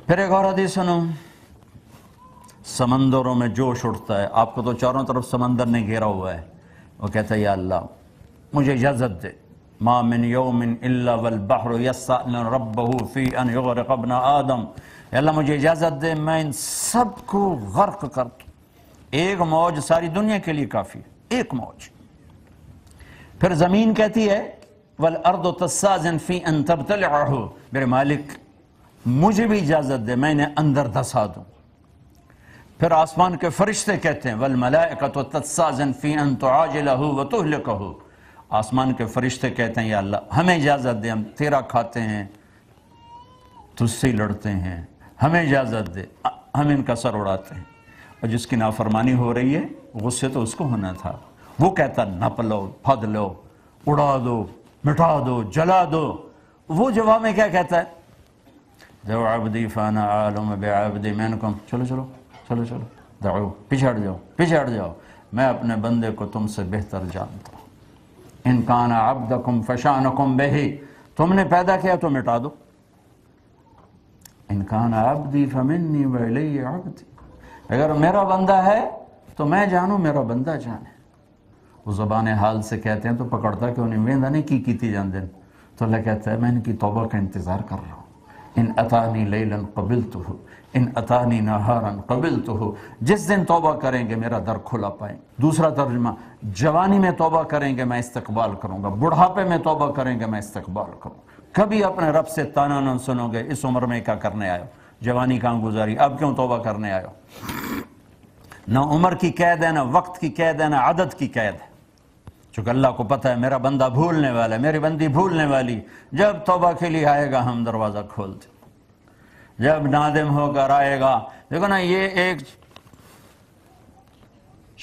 پھر ایک اور حدیث سنو، سمندروں میں جوش اٹھتا ہے، آپ کو تو چاروں طرف سمندر نے گھیرا ہوا ہے، وہ کہتا ہے یا اللہ مجھے اجازت دے، ما من یوم الا والبحر یستأذن ربہ فی ان یغرق ابن آدم، یا اللہ مجھے اجازت دے میں ان سب کو غرق کر دوں، ایک موج ساری دنیا کے لیے کافی ہے، ایک موج۔ پھر زمین کہتی ہے والارض تستأذن فی ان تبتلعہ، میرے مالک مجھے بھی اجازت دے میں انہیں اندر دھسا دوں۔ پھر آسمان کے فرشتے کہتے ہیں والملائکۃ تستأذن فی ان تعاجلہ وتہلکہ، آسمان کے فرشتے کہتے ہیں یا اللہ ہمیں اجازت دے، ہم تیرا کھاتے ہیں تجھ سے لڑتے ہیں، ہمیں اجازت دے ہم ان کا سر اڑاتے ہیں۔ اور جس کی نافرمانی ہو رہی ہے غصے تو اس کو ہونا تھا، وہ کہتا نپ لو پھد لو اڑا دو مٹا دو جلا دو، وہ جواب میں کیا کہتا ہے دعو عبدی فانا عالم بعبدی منکم، چلو چلو چلو چلو دعو پیچھے ہٹ جاؤ، میں اپنے بندے کو تم سے بہتر جانتا ہوں، ان کان عبدکم فشانکم بہی، تم نے پیدا کیا تو مٹا دو، ان کان عبدی فمنی والی عبدی، اگر میرا بندہ ہے تو میں جانوں میرا بندہ جانے۔ وہ زبان حال سے کہتے ہیں تو پکڑتا کہ انہیں ویندہ نہیں کی کیتی جان دن، تو اللہ کہتا ہے میں ان کی توبہ کا انتظار کر رہا ہوں، ان اتانی لیلا قبلتہ ان اتانی نہارا قبلتہ، جس دن توبہ کریں گے میرا در کھلا پائیں۔ دوسرا ترجمہ، جوانی میں توبہ کریں گے میں استقبال کروں گا، بڑھاپے میں توبہ کریں گے میں استقبال کروں گا۔ کبھی اپنے رب سے تانا نہ سنو گے اس عمر میں کیا کرنے آئے ہو، جوانی کہاں گزاری، اب کیوں توبہ کرنے آئے ہو۔ نہ عمر کی قید ہے، نہ وقت کی قید ہے، نہ عدد کی قید ہے، چونکہ اللہ کو پتہ ہے میرا بندہ بھولنے والا ہے، میری بندی بھولنے والی، جب توبہ کے لیے آئے گا ہم دروازہ کھول دیں، جب نادم ہو کر آئے گا۔ دیکھو نا یہ ایک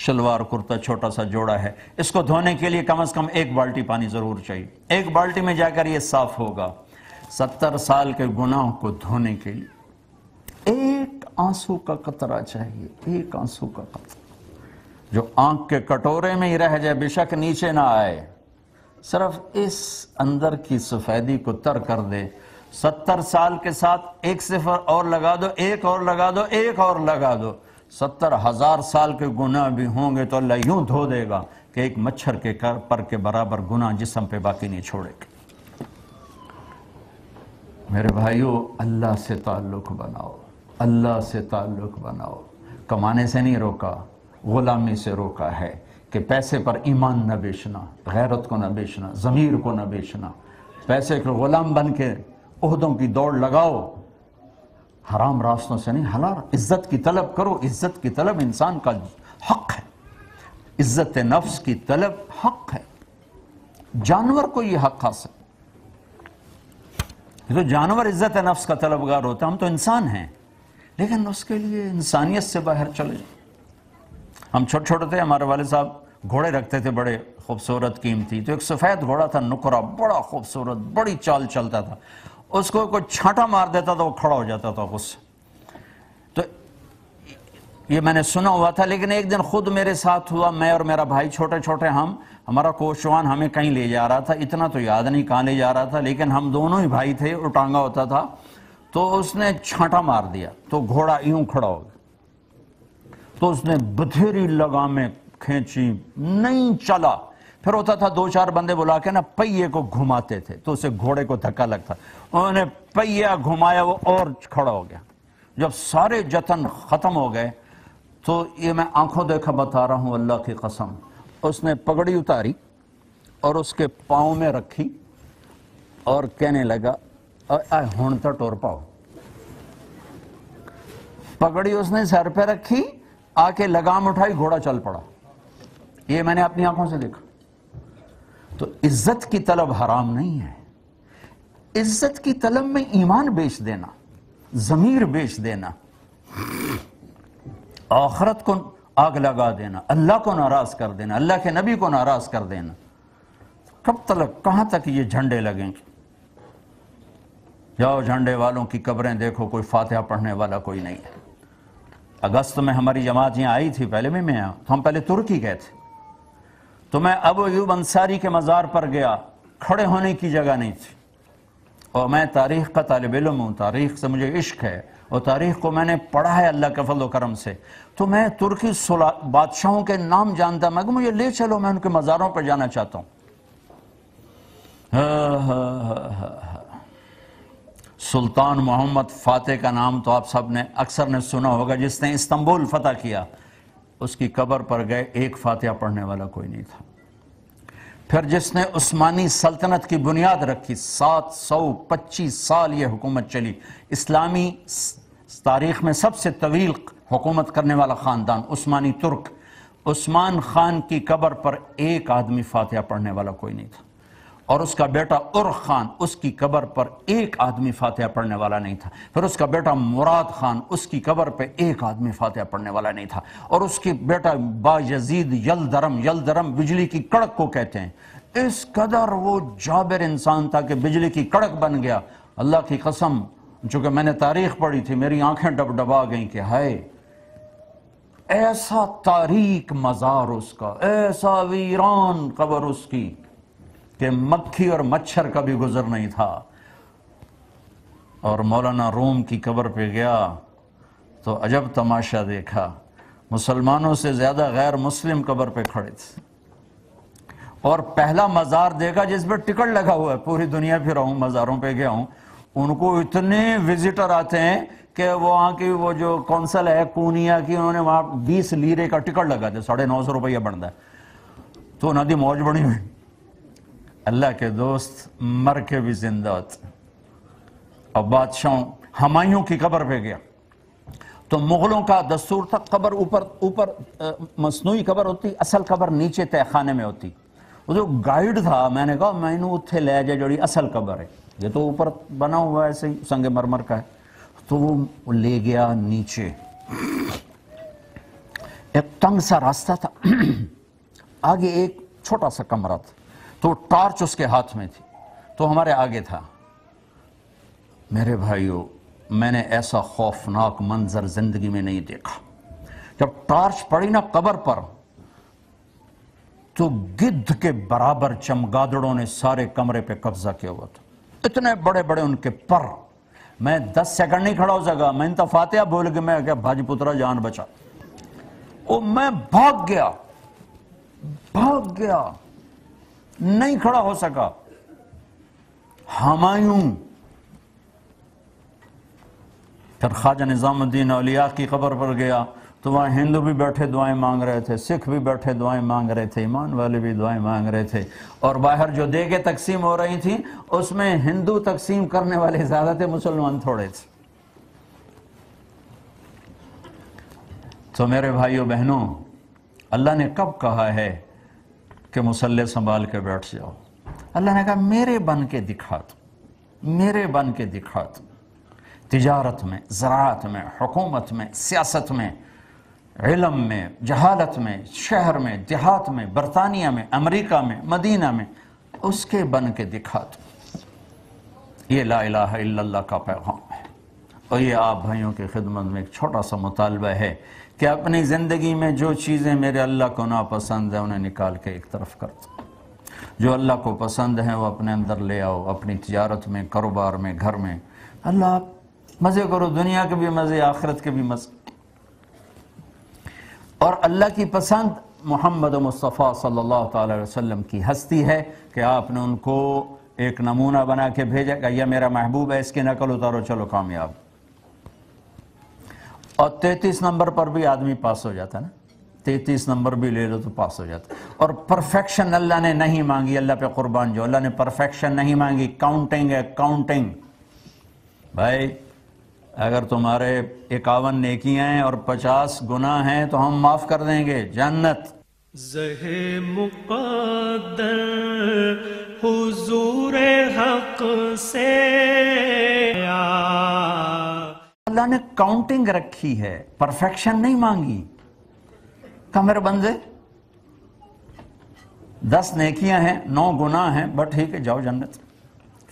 شلوار کرتا چھوٹا سا جوڑا ہے، اس کو دھونے کے لیے کم از کم ایک بالٹی پانی ضرور چاہیے، ایک بالٹی میں جا کر یہ صاف ہوگا۔ 70 سال کے گناہ کو دھونے کے لیے ایک آنسو کا قطرہ چاہیے، ایک آنسو کا قطرہ جو آنکھ کے کٹورے میں ہی رہ جائے، بے شک نیچے نہ آئے، صرف اس اندر کی سفیدی کو تر کر دے۔ 70 سال کے ساتھ ایک صفر اور لگا دو، ایک اور لگا دو، ایک اور لگا دو، 70,000 سال کے گناہ بھی ہوں گے تو اللہ یوں دھو دے گا کہ ایک مچھر کے پر کے برابر گناہ جسم پہ باقی نہیں چھوڑے گا۔ میرے بھائیو اللہ سے تعلق بناؤ، اللہ سے تعلق بناؤ، کمانے سے نہیں روکا، غلامی سے روکا ہے کہ پیسے پر ایمان نہ بیچنا، غیرت کو نہ بیچنا، ضمیر کو نہ بیچنا، پیسے کے غلام بن کے عہدوں کی دوڑ لگاؤ، حرام راستوں سے نہیں، حلال عزت کی طلب کرو، عزت کی طلب انسان کا حق ہے، عزت نفس کی طلب حق ہے، جانور کو یہ حق حاصل، یہ تو جانور عزت نفس کا طلبگار ہوتا ہے، ہم تو انسان ہیں، لیکن اس کے لیے انسانیت سے باہر چلے جائیں۔ ہم چھوٹے چھوٹے تھے، ہمارے والد صاحب گھوڑے رکھتے تھے بڑے خوبصورت قیمتی، تو ایک سفید گھوڑا تھا نقرہ، بڑا خوبصورت، بڑی چال چلتا تھا، اس کو کوئی چھانٹا مار دیتا تھا وہ کھڑا ہو جاتا تھا غصے۔ تو یہ میں نے سنا ہوا تھا، لیکن ایک دن خود میرے ساتھ ہوا، میں اور میرا بھائی چھوٹے چھوٹے، ہمارا کوچوان ہمیں کہیں لے جا رہا تھا، اتنا تو یاد نہیں کہاں لے جا رہا تھا، لیکن ہم دونوں ہی بھائی تھے، اٹانگا ہوتا تھا، تو اس نے چھانٹا مار دیا تو گھوڑا یوں کھڑا ہو گیا، تو اس نے بتھیری لگامیں کھینچی، نہیں چلا، پھر ہوتا تھا 2-4 بندے بلا کے نا پہیے کو گھماتے تھے تو اسے گھوڑے کو دھکا لگتا، انہوں نے پہیہ گھمایا وہ اور کھڑا ہو گیا۔ جب سارے جتن ختم ہو گئے تو یہ میں آنکھوں دیکھا بتا رہا ہوں اللہ کی قسم، اس نے پگڑی اتاری اور اس کے پاؤں میں رکھی اور کہنے لگا ہونتا ٹور پاؤ، پگڑی اس نے سر پہ رکھی، آ کے لگام اٹھائی، گھوڑا چل پڑا، یہ میں نے اپنی آنکھوں سے دیکھا۔ تو عزت کی طلب حرام نہیں ہے، عزت کی طلب میں ایمان بیچ دینا، ضمیر بیچ دینا، آخرت کو آگ لگا دینا، اللہ کو ناراض کر دینا، اللہ کے نبی کو ناراض کر دینا، کب تک کہاں تک یہ جھنڈے لگیں گے؟ جاؤ جھنڈے والوں کی قبریں دیکھو، کوئی فاتحہ پڑھنے والا کوئی نہیں ہے۔ اگست میں ہماری جماعت یہاں آئی تھی، پہلے میں آیا، تو ہم پہلے ترکی گئے تھے، تو میں ابو ایوب انصاری کے مزار پر گیا، کھڑے ہونے کی جگہ نہیں تھی، اور میں تاریخ کا طالب علم ہوں، تاریخ سے مجھے عشق ہے، اور تاریخ کو میں نے پڑھا ہے اللہ کے فضل و کرم سے، تو میں ترکی بادشاہوں کے نام جانتا، میں کہ مجھے لے چلو، میں ان کے مزاروں پہ جانا چاہتا ہوں۔ سلطان محمد فاتح کا نام تو آپ سب نے اکثر نے سنا ہوگا، جس نے استنبول فتح کیا، اس کی قبر پر گئے، ایک فاتحہ پڑھنے والا کوئی نہیں تھا۔ پھر جس نے عثمانی سلطنت کی بنیاد رکھی، 725 سال یہ حکومت چلی، اسلامی تاریخ میں سب سے طویل حکومت کرنے والا خاندان عثمانی ترک، عثمان خان کی قبر پر ایک آدمی فاتحہ پڑھنے والا کوئی نہیں تھا، اور اس کا بیٹا ارخ خان، اس کی قبر پر ایک آدمی فاتحہ پڑھنے والا نہیں تھا، پھر اس کا بیٹا مراد خان، اس کی قبر پہ ایک آدمی فاتحہ پڑھنے والا نہیں تھا، اور اس کی بیٹا با یزید یلدرم بجلی کی کڑک کو کہتے ہیں، اس قدر وہ جابر انسان تھا کہ بجلی کی کڑک بن گیا۔ اللہ کی قسم، چونکہ میں نے تاریخ پڑھی تھی، میری آنکھیں ڈبڈبا گئیں کہ ہائے، ایسا تاریک مزار اس کا، ایسا ویران قبر اس کی کہ مکھی اور مچھر کا بھی گزر نہیں تھا۔ اور مولانا روم کی قبر پہ گیا تو عجب تماشا دیکھا، مسلمانوں سے زیادہ غیر مسلم قبر پہ کھڑے تھے، اور پہلا مزار دیکھا جس پہ ٹکٹ لگا ہوا ہے، پوری دنیا پھر ہوں، مزاروں پہ گیا ہوں، ان کو اتنے وزٹر آتے ہیں کہ وہاں کی وہ جو کونسل ہے کونیا کی، انہوں نے وہاں 20 لیرے کا ٹکٹ لگا دیا، 950 روپیہ بنتا ہے، تو ندی موج بڑی ہوئی۔ اللہ کے دوست مر کے بھی زندہ ہوتے۔ اب بادشاہوں، ہمایوں کی قبر پہ گیا تو مغلوں کا دستور تھا، قبر اوپر مصنوعی قبر ہوتی، اصل قبر نیچے تہ خانے میں ہوتی۔ وہ جو گائیڈ تھا، میں نے کہا میں نے اتھے لے جا جڑی اصل قبر ہے، یہ تو اوپر بنا ہوا ہے ایسے ہی سنگ مرمر کا ہے، تو وہ لے گیا نیچے، ایک تنگ سا راستہ تھا، آگے ایک چھوٹا سا کمرہ تھا، تو ٹارچ اس کے ہاتھ میں تھی، تو ہمارے آگے تھا۔ میرے بھائیو، میں نے ایسا خوفناک منظر زندگی میں نہیں دیکھا۔ جب ٹارچ پڑی نا قبر پر، تو گدھ کے برابر چمگادڑوں نے سارے کمرے پہ قبضہ کیا ہوا تھا، اتنے بڑے بڑے ان کے پر۔ میں 10 سیکنڈ نہیں کھڑا ہو سکا، میں انتا فاتحہ بول کے میں کہا بھاجی پترا جان بچا، میں بھاگ گیا، نہیں کھڑا ہو سکا۔ ہمایوں، پھر خواجہ نظام الدین اولیاء کی قبر پر گیا تو وہاں ہندو بھی بیٹھے دعائیں مانگ رہے تھے، سکھ بھی بیٹھے دعائیں مانگ رہے تھے، ایمان والے بھی دعائیں مانگ رہے تھے، اور باہر جو دیگیں تقسیم ہو رہی تھیں اس میں ہندو تقسیم کرنے والے زیادہ تھے، مسلمان تھوڑے تھے۔ تو میرے بھائیو بہنوں، اللہ نے کب کہا ہے کہ مصلی سنبھال کے بیٹھ جاؤ؟ اللہ نے کہا میرے بن کے دکھا دو، میرے بن کے دکھا دو۔ تجارت میں، زراعت میں، حکومت میں، سیاست میں، علم میں، جہالت میں، شہر میں، دیہات میں، برطانیہ میں، امریکہ میں، مدینہ میں، اس کے بن کے دکھا دو۔ یہ لا الہ الا اللہ کا پیغام ہے۔ اور یہ آپ بھائیوں کی خدمت میں ایک چھوٹا سا مطالبہ ہے کہ اپنی زندگی میں جو چیزیں میرے اللہ کو ناپسند ہیں انہیں نکال کے ایک طرف کر دو، جو اللہ کو پسند ہیں وہ اپنے اندر لے آؤ، اپنی تجارت میں، کاروبار میں، گھر میں۔ اللہ مزے کرو، دنیا کے بھی مزے، آخرت کے بھی مزے۔ اور اللہ کی پسند محمد مصطفیٰ صلی اللہ تعالی وسلم کی ہستی ہے کہ آپ نے ان کو ایک نمونہ بنا کے بھیجا کہ یہ میرا محبوب ہے، اس کی نقل اتارو، چلو کامیاب۔ اور 33 نمبر پر بھی آدمی پاس ہو جاتا ہے نا، 33 نمبر بھی لے لو تو پاس ہو جاتا ہے۔ اور پرفیکشن اللہ نے نہیں مانگی، اللہ پہ قربان جو، اللہ نے پرفیکشن نہیں مانگی، کاؤنٹنگ ہے، کاؤنٹنگ۔ بھائی اگر تمہارے 51 نیکیاں ہیں اور 50 گناہ ہیں تو ہم معاف کر دیں گے، جنت۔ زہ مقدر حضور حق سے اللہ نے کاؤنٹنگ رکھی ہے، پرفیکشن نہیں مانگی۔ کہ میرے بندے 10 نیکیاں ہیں، 9 گناہ ہیں، بٹ ٹھیک ہے جاؤ جنت،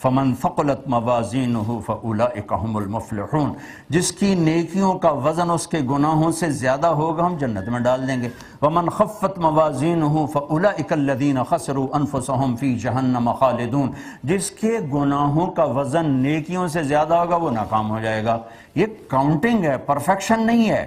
فمن ثقلت موازینہ فاولئک هم المفلحون، جس کی نیکیوں کا وزن اس کے گناہوں سے زیادہ ہوگا ہم جنت میں ڈال دیں گے۔ ومن خفت موازینہ فاولئک الذین خسروا انفسهم فی جہنم خالدون، جس کے گناہوں کا وزن نیکیوں سے زیادہ ہوگا وہ ناکام ہو جائے گا۔ یہ کاؤنٹنگ ہے، پرفیکشن نہیں ہے،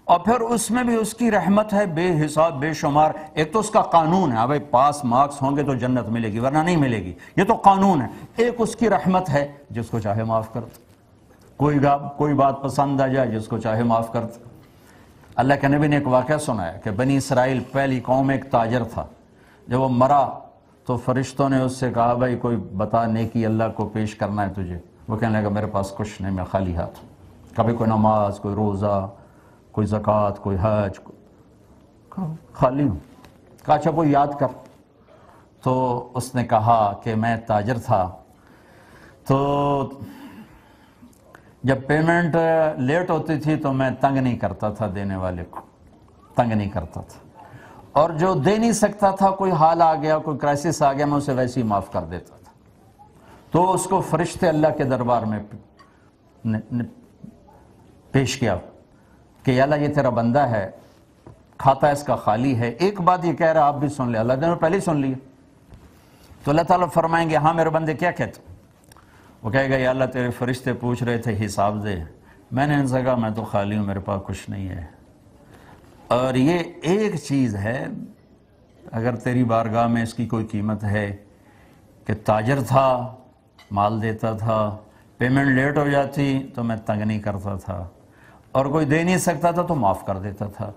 اور پھر اس میں بھی اس کی رحمت ہے بے حساب بے شمار۔ ایک تو اس کا قانون ہے، بھائی پاس مارکس ہوں گے تو جنت ملے گی ورنہ نہیں ملے گی، یہ تو قانون ہے۔ ایک اس کی رحمت ہے، جس کو چاہے معاف کر دے، کوئی بات پسند آ جائے جس کو چاہے معاف کر دے۔ اللہ کے نبی نے ایک واقعہ سنایا کہ بنی اسرائیل پہلی قوم ایک تاجر تھا، جب وہ مرا تو فرشتوں نے اس سے کہا بھائی کوئی بتا نیکی اللہ کو پیش کرنا ہے تجھے۔ وہ کہنے لگا میرے پاس کچھ نہیں، میں خالی ہاتھ ہوں، کبھی کوئی نماز، کوئی روزہ، کوئی زکوٰۃ، کوئی حج، خالی ہوں۔ کہا اچھا کوئی یاد کر۔ تو اس نے کہا کہ میں تاجر تھا تو جب پیمنٹ لیٹ ہوتی تھی تو میں تنگ نہیں کرتا تھا، دینے والے کو تنگ نہیں کرتا تھا، اور جو دے نہیں سکتا تھا کوئی حال آ گیا، کوئی کرائسس آ گیا، میں اسے ویسے ہی معاف کر دیتا تھا۔ تو اس کو فرشتے اللہ کے دربار میں پیش کیا کہ یا اللہ یہ تیرا بندہ ہے، کھاتا اس کا خالی ہے، ایک بات یہ کہہ رہا آپ بھی سن لے۔ اللہ نے پہلے ہی سن لیا۔ تو اللہ تعالیٰ فرمائیں گے ہاں میرے بندے کیا کہتے؟ وہ کہے گا یا اللہ تیرے فرشتے پوچھ رہے تھے حساب دے، میں نے ان سے کہا میں تو خالی ہوں، میرے پاس کچھ نہیں ہے۔ اور یہ ایک چیز ہے، اگر تیری بارگاہ میں اس کی کوئی قیمت ہے کہ تاجر تھا، مال دیتا تھا، پیمنٹ لیٹ ہو جاتی تو میں تنگ نہیں کرتا تھا، اور کوئی دے نہیں سکتا تھا تو معاف کر دیتا تھا۔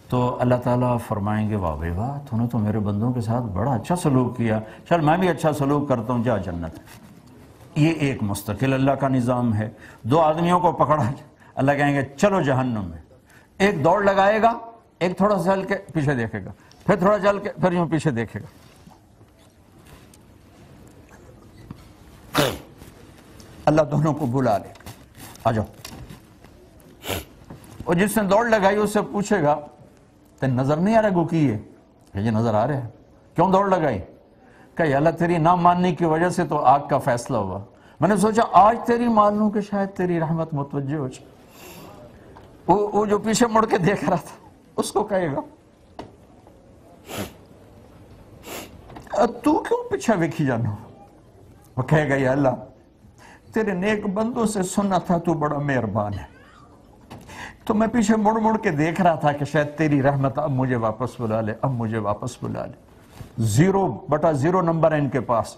تو اللہ تعالیٰ فرمائیں گے واہ بھائی واہ، تو نے تو میرے بندوں کے ساتھ بڑا اچھا سلوک کیا، چل میں بھی اچھا سلوک کرتا ہوں، جا جنت۔ یہ ایک مستقل اللہ کا نظام ہے۔ دو آدمیوں کو پکڑا، اللہ کہیں گے چلو جہنم میں، ایک دوڑ لگائے گا، ایک تھوڑا سا چل کے پیچھے دیکھے گا، پھر تھوڑا چل کے پھر یوں پیچھے دیکھے گا۔ اللہ دونوں کو بلا لے گا، آ جاؤ۔ اور جس نے دوڑ لگائی اس سے پوچھے گا تے نظر نہیں آ رہا گو کی ہے؟ کہ یہ نظر آ رہا ہے۔ کیوں دوڑ لگائی؟ کہ یا اللہ تیری نہ ماننے کی وجہ سے تو آگ کا فیصلہ ہوا، میں نے سوچا آج تیری مان لوں کہ شاید تیری رحمت متوجہ ہو جائے۔ وہ جو پیچھے مڑ کے دیکھ رہا تھا اس کو کہے گا تو کیوں پیچھے ویکھی جانا؟ وہ کہے گا یا اللہ تیرے نیک بندوں سے سننا تھا تو بڑا مہربان ہے، تو میں پیچھے مڑ مڑ کے دیکھ رہا تھا کہ شاید تیری رحمت اب مجھے واپس بلا لے، اب مجھے واپس بلا لے۔ 0/0 نمبر ہے ان کے پاس،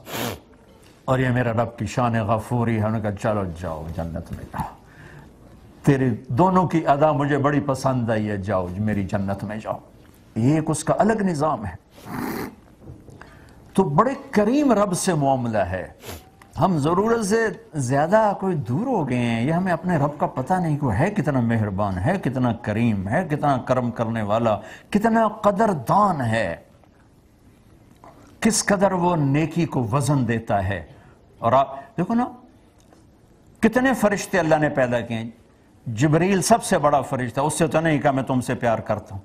اور یہ میرا رب کی شان غفوری ہے۔ انہوں نے کہا چلو جاؤ جنت میں جاؤ، تیری دونوں کی ادا مجھے بڑی پسند آئی ہے، جاؤ میری جنت میں جاؤ۔ یہ ایک اس کا الگ نظام ہے۔ تو بڑے کریم رب سے معاملہ ہے۔ ہم ضرورت سے زیادہ کوئی دور ہو گئے ہیں، یہ ہمیں اپنے رب کا پتہ نہیں کہ وہ ہے کتنا مہربان، ہے کتنا کریم، ہے کتنا کرم کرنے والا، کتنا قدردان ہے، کس قدر وہ نیکی کو وزن دیتا ہے۔ اور آپ دیکھو نا کتنے فرشتے اللہ نے پیدا کیے ہیں۔ جبریل سب سے بڑا فرشتہ، اس سے تو نہیں کہا میں تم سے پیار کرتا ہوں،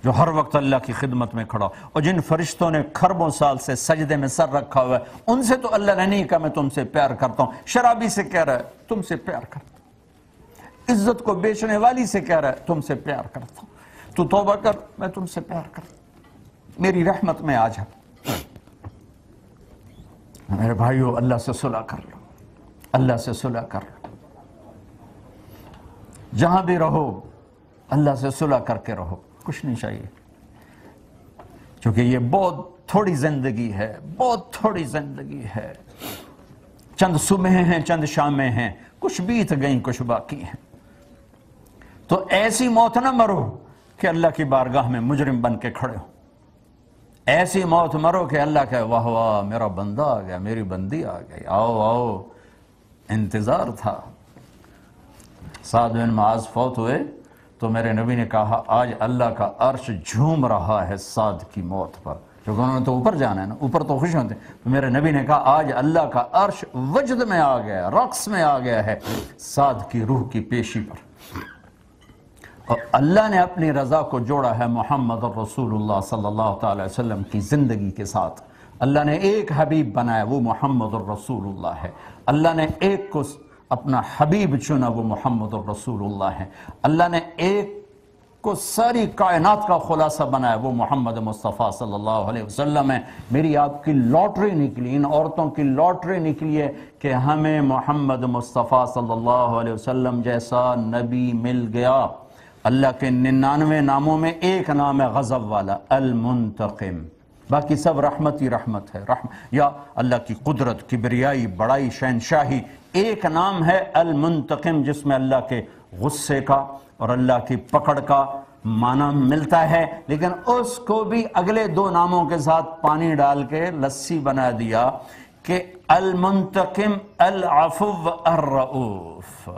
جو ہر وقت اللہ کی خدمت میں کھڑا، اور جن فرشتوں نے کھربوں سال سے سجدے میں سر رکھا ہوا ہے ان سے تو اللہ نے نہیں کہا میں تم سے پیار کرتا ہوں۔ شرابی سے کہہ رہا ہے تم سے پیار کرتا ہوں، عزت کو بیچنے والی سے کہہ رہا ہے تم سے پیار کرتا ہوں، تو توبہ کر میں تم سے پیار کرتا ہوں، میری رحمت میں آ جا۔ میرے بھائیو اللہ سے صلح کر لو، اللہ سے صلح کر لو، جہاں بھی رہو اللہ سے صلح کر کے رہو، کچھ نہیں چاہیے، کیونکہ یہ بہت تھوڑی زندگی ہے، بہت تھوڑی زندگی ہے، چند صبحیں ہیں چند شامیں ہیں، کچھ بیت گئیں کچھ باقی ہیں۔ تو ایسی موت نہ مرو کہ اللہ کی بارگاہ میں مجرم بن کے کھڑے ہو، ایسی موت مرو کہ اللہ کہے واہ واہ میرا بندہ آ گیا، میری بندی آ گئی، آؤ آؤ، انتظار تھا۔ سعد بن معاذ فوت ہوئے تو میرے نبی نے کہا آج اللہ کا عرش جھوم رہا ہے سعد کی موت پر، کیونکہ انہوں نے تو اوپر جانا ہے نا، اوپر تو خوش ہوتے ہیں۔ تو میرے نبی نے کہا آج اللہ کا عرش وجد میں آ گیا، رقص میں آ گیا ہے سعد کی روح کی پیشی پر۔ اور اللہ نے اپنی رضا کو جوڑا ہے محمد رسول اللہ صلی اللہ تعالی وسلم کی زندگی کے ساتھ۔ اللہ نے ایک حبیب بنایا، وہ محمد الرسول اللہ ہے۔ اللہ نے ایک کو اپنا حبیب چنا، وہ محمد الرسول اللہ ہے۔ اللہ نے ایک کو ساری کائنات کا خلاصہ بنایا، وہ محمد مصطفیٰ صلی اللہ علیہ وسلم ہے۔ میری آپ کی لاٹری نکلی، ان عورتوں کی لاٹری نکلی ہے کہ ہمیں محمد مصطفیٰ صلی اللہ علیہ وسلم جیسا نبی مل گیا۔ اللہ کے 99 ناموں میں ایک نام ہے غضب والا، المنتقم، باقی سب رحمت ہی رحمت ہے۔ یا اللہ کی قدرت، کبریائی، بڑائی، شہنشاہی، ایک نام ہے المنتقم جس میں اللہ کے غصے کا اور اللہ کی پکڑ کا معنی ملتا ہے، لیکن اس کو بھی اگلے 2 ناموں کے ساتھ پانی ڈال کے لسی بنا دیا کہ المنتقم العفو الرؤوف۔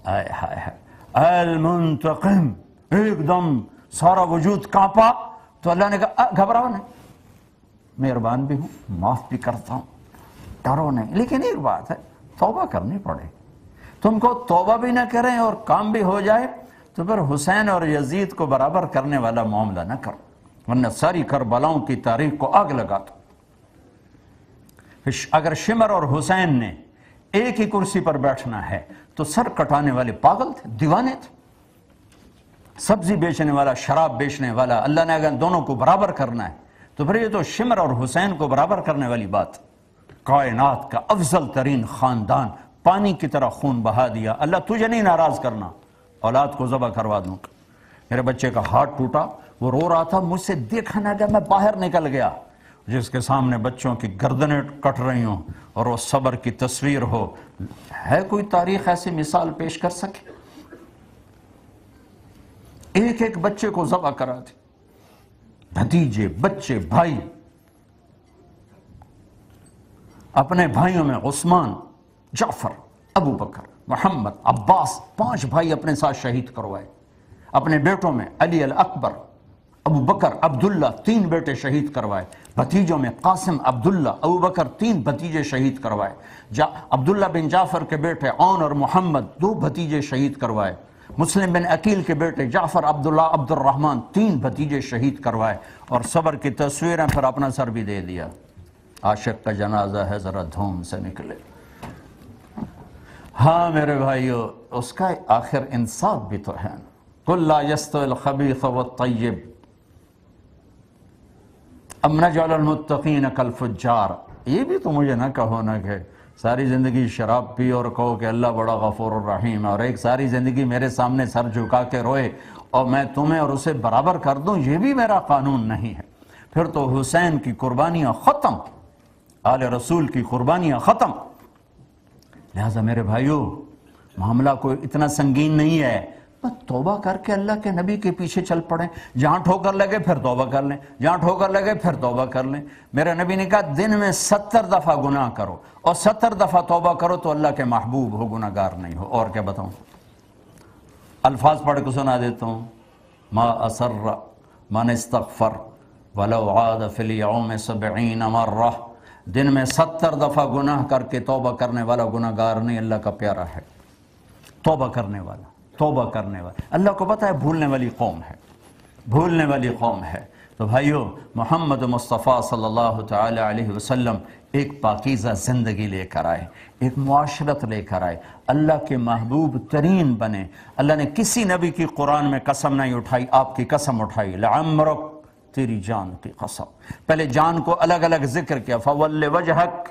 آئے ہائے ہائے، المنتقم، ایک دم سارا وجود کانپا تو اللہ نے کہا گھبراؤ نہیں، مہربان بھی ہوں، معاف بھی کرتا ہوں، ڈرو نہیں، لیکن ایک بات ہے، توبہ کرنی پڑے۔ تم کو توبہ بھی نہ کریں اور کام بھی ہو جائے تو پھر حسین اور یزید کو برابر کرنے والا معاملہ نہ کرو، ورنہ ساری کربلاؤں کی تاریخ کو آگ لگا دو۔ اگر شمر اور حسین نے ایک ہی کرسی پر بیٹھنا ہے تو سر کٹانے والے پاگل تھے، دیوانے تھے۔ سبزی بیچنے والا، شراب بیچنے والا، اللہ نے اگر دونوں کو برابر کرنا ہے تو پھر یہ تو شمر اور حسین کو برابر کرنے والی بات۔ کائنات کا افضل ترین خاندان پانی کی طرح خون بہا دیا۔ اللہ تجھے نہیں ناراض کرنا، اولاد کو ذبح کروا دوں۔ میرے بچے کا ہاتھ ٹوٹا، وہ رو رہا تھا، مجھ سے دیکھا نہ گیا، میں باہر نکل گیا۔ جس کے سامنے بچوں کی گردنیں کٹ رہی ہوں اور وہ صبر کی تصویر ہو، ہے کوئی تاریخ ایسی مثال پیش کر سکے؟ ایک ایک بچے کو ذبح کرا دی، بھتیجے، بچے، بھائی۔ اپنے بھائیوں میں عثمان، جعفر، ابو بکر، محمد، عباس، 5 بھائی اپنے ساتھ شہید کروائے۔ اپنے بیٹوں میں علی الاکبر، ابو بکر، عبداللہ، 3 بیٹے شہید کروائے۔ بھتیجوں میں قاسم، عبداللہ، ابو بکر، 3 بھتیجے شہید کروائے۔ عبداللہ بن جعفر کے بیٹے عون اور محمد، 2 بھتیجے شہید کروائے۔ مسلم بن عقیل کے بیٹے جعفر، عبداللہ، عبد الرحمن، 3 بھتیجے شہید کروائے، اور صبر کی تصویریں، پھر اپنا سر بھی دے دیا۔ عاشق کا جنازہ ہے، ذرا دھوم سے نکلے۔ ہاں میرے بھائیو، اس کا آخر انصاف بھی تو ہے۔ قُلْ لَا يَسْتَوِي الْخَبِيثُ وَالطَّيِّبُ ام نجعل المتقین کالفجار۔ یہ بھی تو مجھے نہ کہو نا کہ ساری زندگی شراب پی اور کہو کہ اللہ بڑا غفور الرحیم ہے، اور ایک ساری زندگی میرے سامنے سر جھکا کے روئے اور میں تمہیں اور اسے برابر کر دوں، یہ بھی میرا قانون نہیں ہے۔ پھر تو حسین کی قربانیاں ختم، آل رسول کی قربانیاں ختم۔ لہذا میرے بھائیو، معاملہ کوئی اتنا سنگین نہیں ہے، بس توبہ کر کے اللہ کے نبی کے پیچھے چل پڑیں۔ جہاں ٹھوکر لگے پھر توبہ کر لیں، جہاں ٹھوکر لگے پھر توبہ کر لیں۔ میرے نبی نے کہا دن میں 70 دفعہ گناہ کرو اور 70 دفعہ توبہ کرو تو اللہ کے محبوب ہو، گناہ گار نہیں ہو۔ اور کیا بتاؤں؟ الفاظ پڑھ کے سنا دیتا ہوں۔ ما اسر من استغفر ولو عاد فی الیوم 70 مرہ۔ دن میں 70 دفعہ گناہ کر کے توبہ کرنے والا گناہ گار نہیں، اللہ کا پیارا ہے۔ توبہ کرنے والا، توبہ کرنے والا، اللہ کو پتہ ہے بھولنے والی قوم ہے، بھولنے والی قوم ہے۔ تو بھائیو، محمد مصطفیٰ صلی اللہ تعالی علیہ وسلم ایک پاکیزہ زندگی لے کر آئے، ایک معاشرت لے کر آئے، اللہ کے محبوب ترین بنے۔ اللہ نے کسی نبی کی قرآن میں قسم نہیں اٹھائی، آپ کی قسم اٹھائی، لعمرک، تیری جان کی قسم۔ پہلے جان کو الگ الگ ذکر کیا، فول وجہک،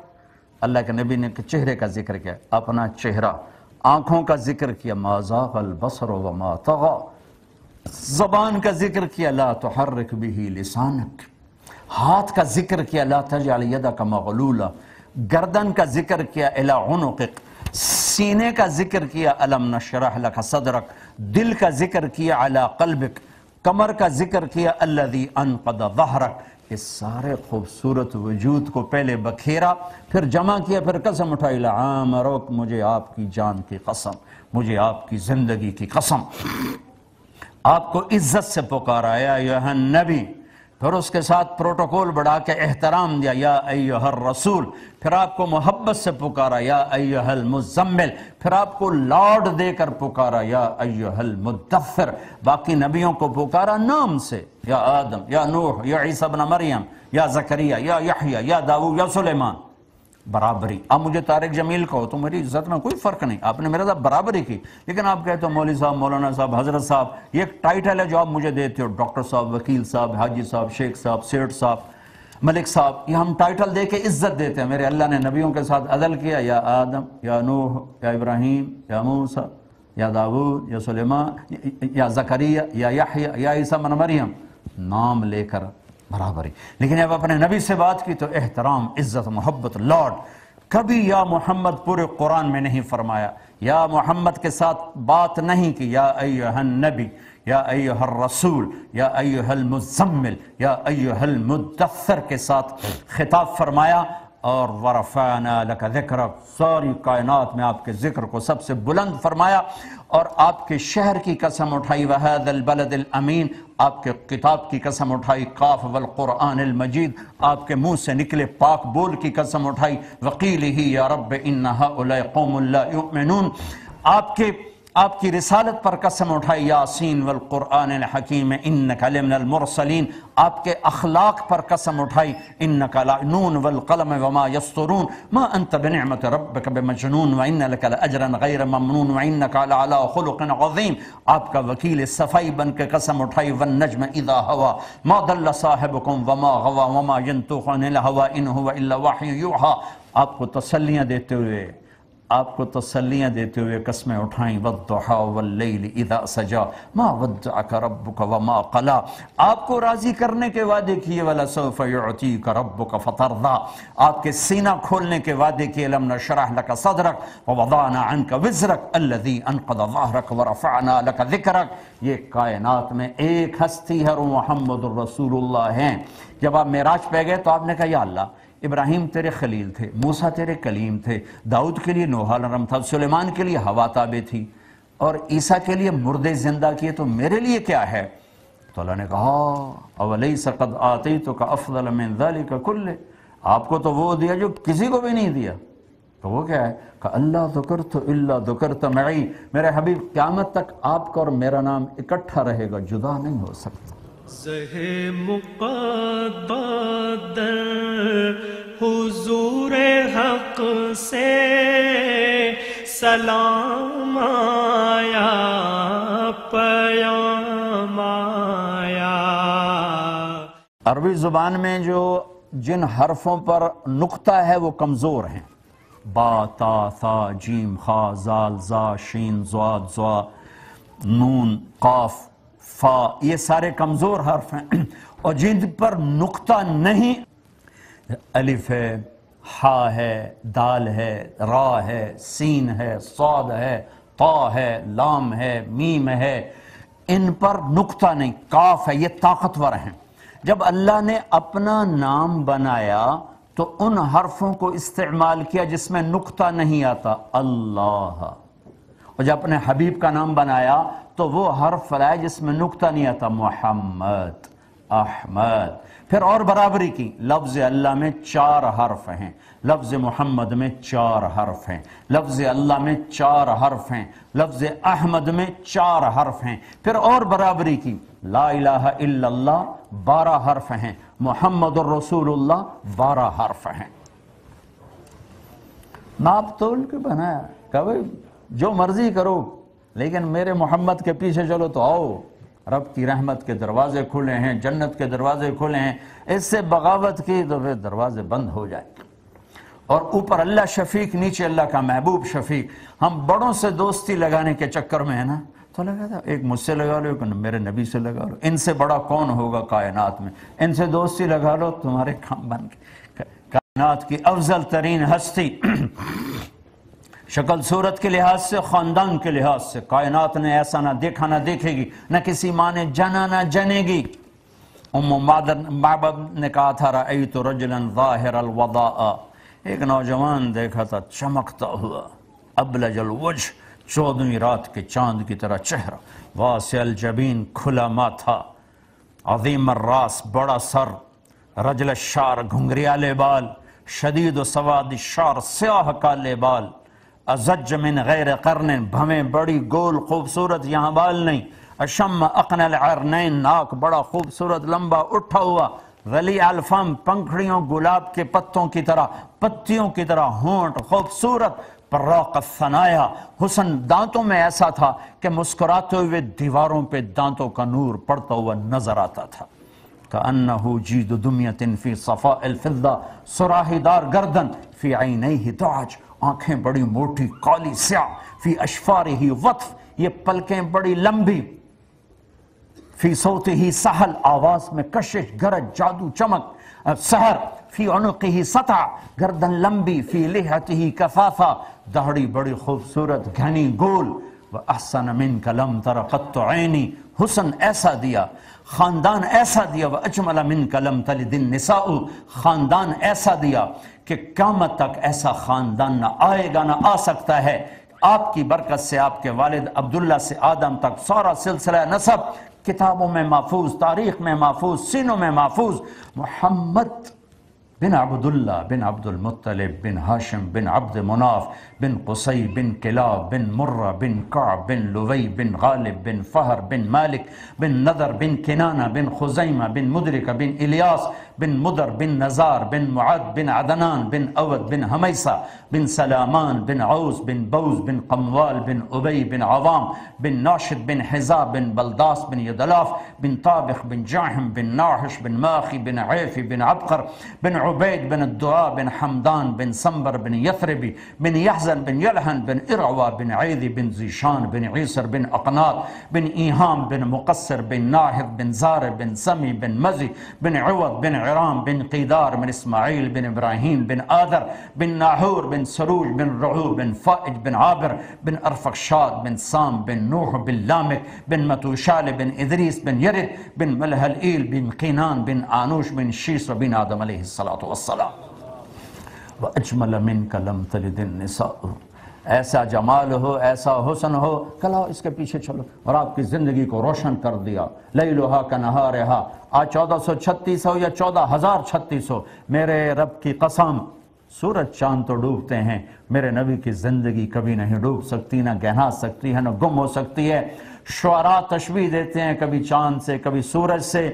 اللہ کے نبی نے چہرے کا ذکر کیا، اپنا چہرہ، آنکھوں کا ذکر کیا، ما زاغ البصر وما طغى، زبان کا ذکر کیا، لا تحرک به لسانک، ہاتھ کا ذکر کیا، لا تجعل یدک مغلولہ، گردن کا ذکر کیا، الی عنقک، سینے کا ذکر کیا، الم نشرح لک صدرک، دل کا ذکر کیا، علی قلبک، کمر کا ذکر کیا، الذی انقض ظہرک۔ اس سارے خوبصورت وجود کو پہلے بکھیرا، پھر جمع کیا، پھر قسم اٹھائی، لعامرک، مجھے آپ کی جان کی قسم، مجھے آپ کی زندگی کی قسم۔ آپ کو عزت سے پکارا، یا ایھا النبی پھر اس کے ساتھ پروٹوکول بڑھا کے احترام دیا یا ایھا الرسول، پھر آپ کو محبت سے پکارا یا ایھا المزمل، پھر آپ کو لارڈ دے کر پکارا یا ایھا المدثر، باقی نبیوں کو پکارا نام سے، یا آدم یا نوح یا عیسیٰ ابن مریم یا زکریا یا یحییٰ یا داؤد یا سلیمان، برابری۔ اب مجھے طارق جمیل کہو تو میری عزت میں کوئی فرق نہیں، آپ نے میرے ساتھ برابری کی، لیکن آپ کہتے ہو مولوی صاحب، مولانا صاحب، حضرت صاحب، یہ ایک ٹائٹل ہے جو آپ مجھے دیتے ہو، ڈاکٹر صاحب، وکیل صاحب، حاجی صاحب، شیخ صاحب، سیٹ صاحب، ملک صاحب، یہ ہم ٹائٹل دے کے عزت دیتے ہیں۔ میرے اللہ نے نبیوں کے ساتھ عدل کیا، یا آدم یا نوح یا ابراہیم یا موسیٰ یا داؤد یا سلیمان یا زکریا یا یحییٰ یا عیسیٰ بن مریم، نام لے کر برابری۔ لیکن جب اپنے نبی سے بات کی تو احترام، عزت، محبت، لارڈ۔ کبھی یا محمد پورے قرآن میں نہیں فرمایا، یا محمد کے ساتھ بات نہیں کی یا ایھا النبی یا ایھا الرسول یا ایھا المزمل یا ایھا المدثر کے ساتھ خطاب فرمایا، اور ورفعنا لک ذکرک، ساری کائنات میں آپ کے ذکر کو سب سے بلند فرمایا، اور آپ کے شہر کی قسم اٹھائی، وہذا البلد الامین، آپ کے کتاب کی قسم اٹھائی، قاف والقرآن المجید، آپ کے منہ سے نکلے پاک بول کی قسم اٹھائی، وقیلہ یا رب ان ہؤلاء قوم لا یؤمنون، آپ کی رسالت پر قسم اٹھائی، یاسین والقرآن الحکیم انک لمن المرسلین، آپ کے اخلاق پر قسم اٹھائی، انک لعنون والقلم وما یسطرون ما انت بنعمت ربک بمجنون وان لک لاجرا غیر ممنون وانک لعلی خلق عظیم، آپ کا وکیل صفائی بن کے قسم اٹھائی، والنجم اذا ہوا ما ضل صاحبکم وما غوا وما ینطق عن الہوا ان هو الا وحی یوحی، آپ کو تسلیاں دیتے ہوئے قسمیں اٹھائیں، والضحی واللیل اذا سجا ما ودعک ربک وما قلا، آپ کو راضی کرنے کے وعدے کیے، ولسوف یعطیک ربک فترضی، آپ کے سینہ کھولنے کے وعدے کیے، لم نشرح لک صدرک ووضعنا عنک وزرک الذی انقض ظہرک ورفعنا لک ذکرک۔ یہ کائنات میں ایک ہستی ہے اور محمد الرسول اللہ ہیں۔ جب آپ معراج پہ گئے تو آپ نے کہا یا اللہ، ابراہیم تیرے خلیل تھے، موسیٰ تیرے کلیم تھے، داؤد کے لیے نوح علیہ السلام تھا، سلیمان کے لیے ہوا تابع تھی، اور عیسیٰ کے لیے مردے زندہ کیے، تو میرے لیے کیا ہے؟ تو اللہ نے کہا اولیس قد آتیتک افضل من ذلک کلہ، آپ کو تو وہ دیا جو کسی کو بھی نہیں دیا۔ تو وہ کیا ہے؟ کہ اللہ ذکرت الا ذکرت معی، میرے حبیب قیامت تک آپ کا اور میرا نام اکٹھا رہے گا، جدا نہیں ہو سکتا۔ زہ مقدر حضور حق سے سلام آیا، پیام آیا۔ عربی زبان میں جن حرفوں پر نقطہ ہے وہ کمزور ہیں، با، تا، ثا، جیم، خا، زال، زا، شین، ضاد، ضا، نون، قاف، فا، یہ سارے کمزور حرف ہیں، اور جن پر نقطہ نہیں، الف ہے، ہا ہے، دال ہے، را ہے، سین ہے، صاد ہے، طا ہے، لام ہے، میم ہے، ان پر نقطہ نہیں، کاف ہے، یہ طاقتور ہیں۔ جب اللہ نے اپنا نام بنایا تو ان حرفوں کو استعمال کیا جس میں نقطہ نہیں آتا، اللہ، اور جب اپنے حبیب کا نام بنایا تو وہ حرف لائے جس میں نقطہ نہیں آتا، محمد، احمد۔ پھر اور برابری کی، لفظ اللہ میں 4 حرف ہیں، لفظ محمد میں 4 حرف ہیں، لفظ اللہ میں 4 حرف ہیں، لفظ احمد میں 4 حرف ہیں۔ پھر اور برابری کی، لا الہ الا اللہ 12 حرف ہیں، محمد الرسول اللہ 12 حرف ہیں۔ ناپ تول کے بنایا، کہ بھئی جو مرضی کرو لیکن میرے محمد کے پیچھے چلو تو آؤ، رب کی رحمت کے دروازے کھلے ہیں، جنت کے دروازے کھلے ہیں، اس سے بغاوت کی تو پھر دروازے بند ہو جائیں۔ اور اوپر اللہ شفیق، نیچے اللہ کا محبوب شفیق۔ ہم بڑوں سے دوستی لگانے کے چکر میں ہے نا، تو لگا تھا ایک مجھ سے لگا لو، ایک میرے نبی سے لگا لو، ان سے بڑا کون ہوگا کائنات میں، ان سے دوستی لگا لو، تمہارے کام بن گئے۔ کائنات کی افضل ترین ہستی، شکل صورت کے لحاظ سے، خاندان کے لحاظ سے، کائنات نے ایسا نہ دیکھا نہ دیکھے گی، نہ کسی ماں نے جنا نہ جنے گی۔ معبد نے کہا تھا رأیت رجلا ظاہر الوضاء، ایک نوجوان دیکھا تھا چمکتا ہوا، ابلج الوجہ، 14ویں رات کے چاند کی طرح چہرہ، واسع الجبین، کھلا ماتھا، عظیم الراس بڑا سر، رجل الشعر گھنگریالے بال، شدید و سواد الشعر سیاہ کالے بال، ازج من غیر قرن بھویں بڑی گول خوبصورت یہاں بال نہیں، اشم اقن العرنین ناک بڑا خوبصورت لمبا اٹھا ہوا، ولی الفم پنکھڑیوں گلاب کے پتوں کی طرح پتیوں کی طرح ہونٹ خوبصورت، پراق الثنایا حسن دانتوں میں ایسا تھا کہ مسکراتے ہوئے دیواروں پہ دانتوں کا نور پڑتا ہوا نظر آتا تھا، کأنہ جید دمیت فی صفاء الفضہ سراہی دار گردن فی عینیہ دعج آنکھیں بڑی موٹی کالی سیاہ، فی اشفارہ وطف یہ پلکیں بڑی لمبی، فی صوتہ سحل آواز میں کشش گرج جادو چمک سحر، فی عنقہ سطع گردن لمبی، فی لحیتہ کفافہ دہڑی بڑی خوبصورت گھنی گول، وَأَحْسَنَ مِنْكَ لَمْ تَرَ قَطُّ عَيْنِي حسن ایسا دیا، خاندان ایسا دیا، وَأَجْمَلَ مِنْكَ لَمْ تَلِدِ النِّسَاءُ خاندان ایسا دیا کہ قیامت تک ایسا خاندان نہ آئے گا نہ آ سکتا ہے، آپ کی برکت سے آپ کے والد عبداللہ سے آدم تک سارا سلسلہ نسب کتابوں میں محفوظ، تاریخ میں محفوظ، سینوں میں محفوظ، محمد بن عبداللہ بن عبد المطلب بن ہاشم بن عبد مناف بن قصی بن کلاب بن مرہ بن کعب بن لوی بن غالب بن فہر بن مالک بن نضر بن کنانہ بن خزیمہ بن مدرکہ بن الیاس بن مدر بن نزار بن معد بن عدنان بن اود بن حمیسہ بن سلامان بن عوس بن بوز بن قموال بن عبی بن عوام بن ناشد بن حزا بن بلداس بن یدلاف بن طابخ بن جاحم بن ناحش بن ماخی بن عیفی بن عبقر بن عبید بن الدعاء بن حمدان بن سنبر بن یثربی بن یحزن بن یلحن بن ارعوا بن عیدی بن زیشان بن عیسر بن اقناط بن ایہام بن مقصر بن ناحد بن زار بن سمی بن مزی بن عوض بن عرام بن قیدار بن اسماعیل بن ابراہیم بن آدر بن ناحور بن سروج بن رعو بن فائج بن عابر بن ارفقشاد بن سام بن نوح بن لامک بن متوشال بن ادریس بن یرد بن ملحلئیل بن قینان بن آنوش بن شیس بن آدم علیہ السلام وَأَجْمَلَ مِنْكَ لَمْ تَلِدِ النِّسَاءُ ایسا جمال ہو، ایسا حسن ہو، کلا اس کے پیچھے چلو، اور آپ کی زندگی کو روشن کر دیا، لیلھا کنہارھا، آج 1436 ہو یا 14,036 ہو، میرے رب کی قسم سورج چاند تو ڈوبتے ہیں، میرے نبی کی زندگی کبھی نہیں ڈوب سکتی، نہ گہنا سکتی ہے، نہ گم ہو سکتی ہے۔ شعراء تشبیہ دیتے ہیں کبھی چاند سے کبھی سورج سے،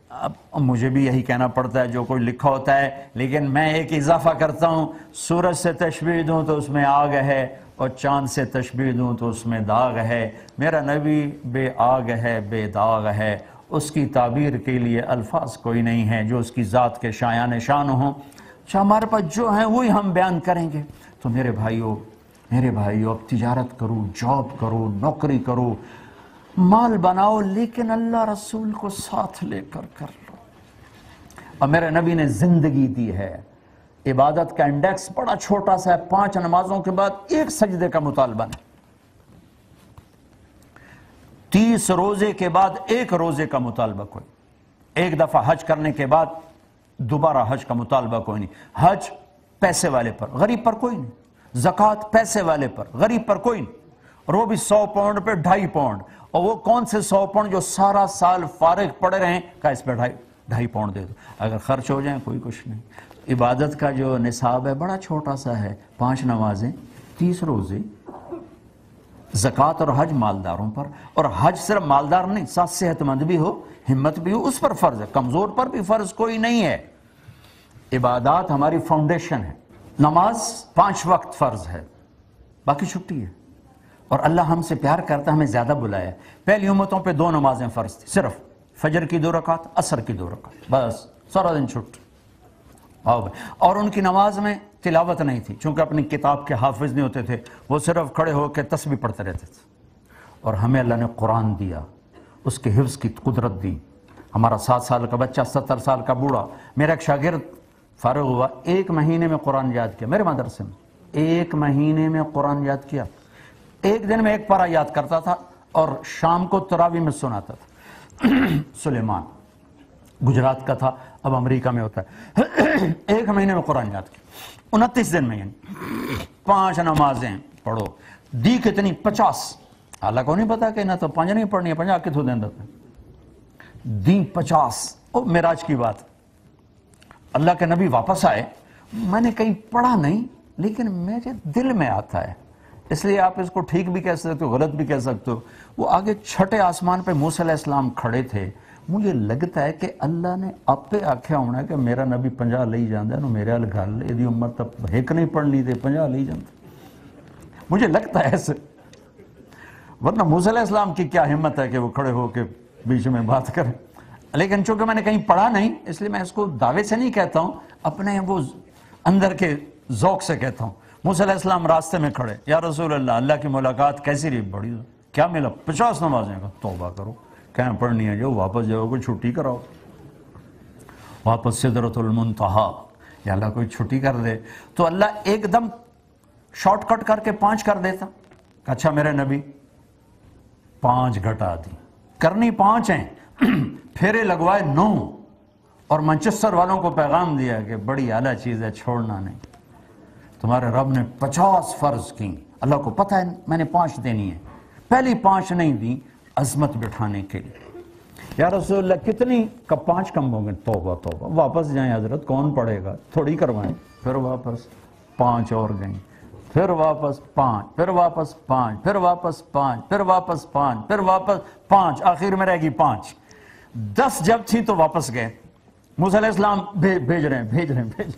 اب مجھے بھی یہی کہنا پڑتا ہے جو کوئی لکھا ہوتا ہے، لیکن میں ایک اضافہ کرتا ہوں، سورج سے تشبیہ دوں تو اس میں آگ ہے، اور چاند سے تشبیہ دوں تو اس میں داغ ہے۔ میرا نبی بے آگ ہے، بے داغ ہے، اس کی تعبیر کے لیے الفاظ کوئی نہیں ہے جو اس کی ذات کے شایان شان ہوں، ہمارے پاس جو ہیں وہی ہم بیان کریں گے۔ تو میرے بھائیو اب تجارت کرو، جاب کرو، نوکری کرو، مال بناؤ، لیکن اللہ رسول کو ساتھ لے کر کر لو۔ اور میرے نبی نے زندگی دی ہے، عبادت کا انڈیکس بڑا چھوٹا سا ہے، 5 نمازوں کے بعد 1 سجدے کا مطالبہ نہیں، 30 روزے کے بعد 1 روزے کا مطالبہ کوئی، 1 دفعہ حج کرنے کے بعد دوبارہ حج کا مطالبہ کوئی نہیں، حج پیسے والے پر، غریب پر کوئی نہیں، زکوٰۃ پیسے والے پر، غریب پر کوئی نہیں، اور وہ بھی 100 پاؤنڈ پہ 2.5 پاؤنڈ، اور وہ کون سے 100 پاؤنڈ جو سارا سال فارغ پڑے رہیں، کہ اس پہ 2.5 پاؤنڈ دے دو، اگر خرچ ہو جائیں کوئی کچھ نہیں۔ عبادت کا جو نصاب ہے بڑا چھوٹا سا ہے، 5 نمازیں، 30 روزے، زکوٰۃ اور حج مالداروں پر، اور حج صرف مالدار نہیں، ساتھ صحت مند بھی ہو، ہمت بھی ہو، اس پر فرض ہے، کمزور پر بھی فرض کوئی نہیں ہے۔ عبادات ہماری فاؤنڈیشن ہے، نماز 5 وقت فرض ہے، باقی چھٹی ہے، اور اللہ ہم سے پیار کرتا ہے، ہمیں زیادہ بلایا ہے۔ پہلی امتوں پہ 2 نمازیں فرض تھی، صرف فجر کی 2 رکعت، عصر کی 2 رکعت، بس سارا دن چھٹ، اور ان کی نماز میں تلاوت نہیں تھی، چونکہ اپنی کتاب کے حافظ نہیں ہوتے تھے، وہ صرف کھڑے ہو کے تسبیح پڑھتے رہتے تھے۔ اور ہمیں اللہ نے قرآن دیا، اس کے حفظ کی قدرت دی۔ ہمارا 7 سال کا بچہ، 70 سال کا بوڑھا، میرا ایک شاگرد فارغ ہوا، 1 مہینے میں قرآن یاد کیا، میرے مدرسے میں 1 مہینے میں قرآن یاد کیا، 1 دن میں 1 پارہ یاد کرتا تھا، اور شام کو تراویح میں سناتا تھا۔ سلیمان گجرات کا تھا، اب امریکہ میں ہوتا ہے۔ 1 مہینے میں قرآن یاد کیا، 29 دن میں، یعنی 5 نمازیں پڑھو، دی کتنی 50، اللہ کو نہیں پتا کہ نہ تو 5 نہیں پڑھنی ہے، 50 کتوں دن دیتے، دیں 50. معراج کی بات, اللہ کے نبی واپس آئے, میں نے کہیں پڑھا نہیں لیکن میرے دل میں آتا ہے, اس لیے آپ اس کو ٹھیک بھی کہہ سکتے ہو, غلط بھی کہہ سکتے ہو. وہ آگے چھٹے آسمان پہ موسیٰ علیہ السلام کھڑے تھے, مجھے لگتا ہے کہ اللہ نے آپ پہ آکھیا ہونا ہے کہ میرا نبی 50 لئی جاندہ ہے نو میرے حال گھر لے دی امت تب ایک نہیں پڑھنی دے 50 لئی جاندہ, مجھے لگتا ہے ایسے. ورنہ موسیٰ علیہ السلام کی کیا ہمت ہے کہ وہ کھڑے ہو کے بیچ میں بات کریں. لیکن چونکہ میں نے کہیں پڑھا نہیں اس لیے میں اس کو دعوے سے نہیں کہتا ہوں, اپنے وہ اندر کے ذوق سے کہتا ہوں. موسیٰ علیہ السلام راستے میں کھڑے, یا رسول اللہ, اللہ کی ملاقات کیسی رہی؟ بڑی. کیا ملا؟ 50 نمازیں. کا توبہ کرو, کہیں پڑھنی ہے جو واپس جاؤ, کوئی چھٹی کراؤ, واپس سدرۃ المنتہا, یا اللہ کوئی چھٹی کر دے. تو اللہ ایک دم شارٹ کٹ کر کے 5 کر دیتا. اچھا میرے نبی 5 گھٹا دی, کرنی 5 ہیں, پھیرے لگوائے 9, اور منچسٹر والوں کو پیغام دیا کہ بڑی اعلیٰ چیز ہے, چھوڑنا نہیں. تمہارے رب نے 50 فرض کی, اللہ کو پتہ ہے میں نے 5 دینی ہے, پہلی 5 نہیں دی عظمت بٹھانے کے لیے. یا رسول اللہ کتنی؟ کا 5 کم ہوں گے. توبہ توبہ, واپس جائیں حضرت, کون پڑھے گا, تھوڑی کروائیں. پھر واپس 5 اور گئیں, پھر واپس 5, پھر واپس 5, پھر واپس 5, پھر واپس 5, پھر واپس 5, آخر میں رہ گئی 5. 10 جب تھی تو واپس گئے. موسیٰ علیہ السلام بھیج رہے ہیں,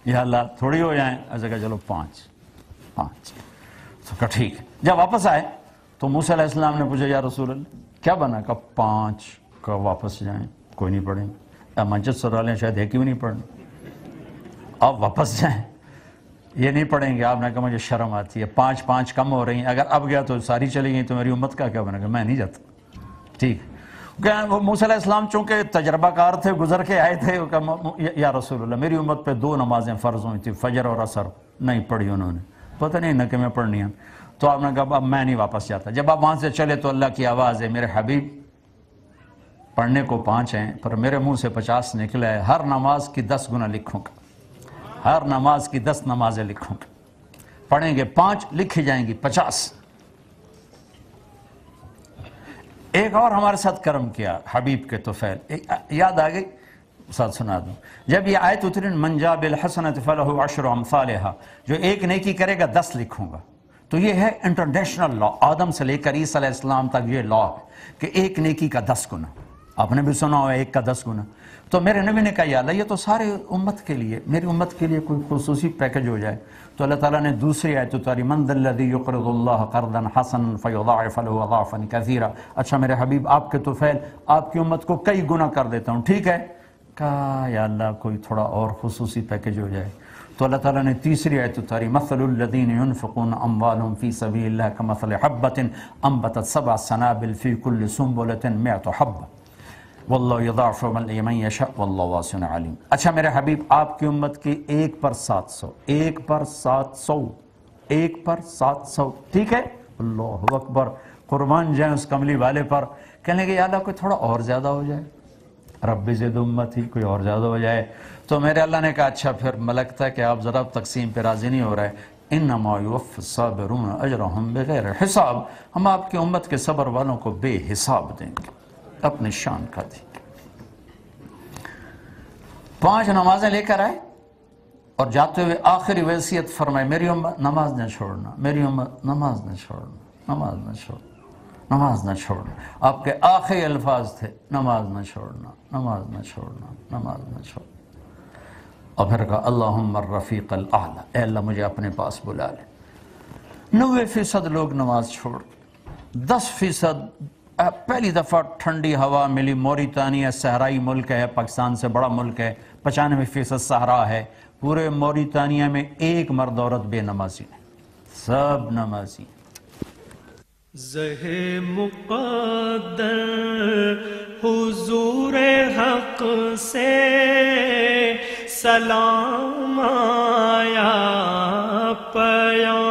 یا اللہ تھوڑی ہو جائیں. ایسا کہ چلو 5. تو کہا ٹھیک. جب واپس آئے تو موسیٰ علیہ السلام نے پوچھا یا رسول اللہ کیا بنا؟ کہا 5 کا واپس جائیں, کوئی نہیں پڑھیں. منچسٹر والے شاید ایک ہی بھی نہیں پڑھیں, آپ واپس جائیں, یہ نہیں پڑھیں گے. آپ نے کہا مجھے شرم آتی ہے, 5 کم ہو رہی ہیں, اگر اب گیا تو ساری چلی گئی تو میری امت کا کیا بنے گا, میں نہیں جاتا. ٹھیک. وہ موسیٰ علیہ السلام چونکہ تجربہ کار تھے, گزر کے آئے تھے, یا رسول اللہ میری امت پہ 2 نمازیں فرض ہوئی تھی, فجر اور عصر, نہیں پڑھی انہوں نے, پتہ نہیں نہ کہ میں پڑھنی ہیں. تو آپ نے کہا اب میں نہیں واپس جاتا. جب آپ وہاں سے چلے تو اللہ کی آواز ہے, میرے حبیب پڑھنے کو 5 ہیں پر میرے منہ سے 50 نکلا ہے, ہر نماز کی 10 گنا لکھوں گا, ہر نماز کی 10 نمازیں لکھوں گا. پڑھیں گے 5, لکھی جائیں گی 50. ایک اور ہمارے ساتھ کرم کیا حبیب کے طفیل, یاد آ گئی, ساتھ سنا دوں. جب یہ آیت اتری من جاء بالحسنۃ فلہ 10 امثالھا, جو ایک نیکی کرے گا 10 لکھوں گا. تو یہ ہے انٹرنیشنل لا, آدم سے لے کر عیسیٰ علیہ السلام تک یہ لا ہے کہ ایک نیکی کا 10 گنا. آپ نے بھی سنا ہوا ایک کا 10 گنا. تو میرے نبی نے کہا یا اللہ یہ تو سارے امت کے لیے, میری امت کے لیے کوئی خصوصی پیکج ہو جائے. تو اللہ تعالیٰ نے دوسری آیت اتاری من ذا الذی یقرض اللہ قرضا حسنا فیضاعف لہ اضعافا کثیرا. اچھا میرے حبیب آپ کے طفیل آپ کی امت کو کئی گنا کر دیتا ہوں, ٹھیک ہے. کہا یا اللہ کوئی تھوڑا اور خصوصی پیکج ہو جائے. تو اللہ تعالیٰ نے تیسری آیت اتاری مثل الذین ینفقون اموالهم فی سبیل اللہ کمثل حبۃ انبتت 7 سنابل فی کل سنبلۃ 100 حبۃ واللہ یضاعف لمن یشاء واللہ واسع علیم. اچھا میرے حبیب آپ کی امت کی 1 پر 700, 1 پر 700, 1 پر 700, ٹھیک ہے. اللہ اکبر, قربان جائیں اس کملی والے پر. کہنے لگے یا اللہ کوئی تھوڑا اور زیادہ ہو جائے, رب زد امتی, کوئی اور زیادہ ہو جائے. تو میرے اللہ نے کہا اچھا پھر ملکتا ہے کہ آپ ذرا تقسیم پہ راضی نہیں ہو رہے. انما یوفی الصابرون اجرهم بغیر حساب, ہم آپ کی امت کے صبر والوں کو بے حساب دیں گے, اپنی شان کا دیں گے. 5 نمازیں لے کر آئے اور جاتے ہوئے آخری وصیت فرمائے میری امت نماز نہ چھوڑنا, میری امت نماز نہ چھوڑنا, نماز نہ چھوڑنا, نماز نہ چھوڑنا. آپ کے آخری الفاظ تھے نماز نہ چھوڑنا, نماز نہ چھوڑنا, نماز نہ چھوڑنا. اور پھر کہا اللہم الرفیق الاعلی, اے اللہ مجھے اپنے پاس بلا لے. 90% لوگ نماز چھوڑ, 10% پہلی دفعہ ٹھنڈی ہوا ملی. موریتانیہ صحرائی ملک ہے, پاکستان سے بڑا ملک ہے, 95% صحرا ہے. پورے موریتانیہ میں 1 مرد عورت بے نمازی نہیں, سب نمازی. زہ مقدر حضور حق سے سلام آیا پیام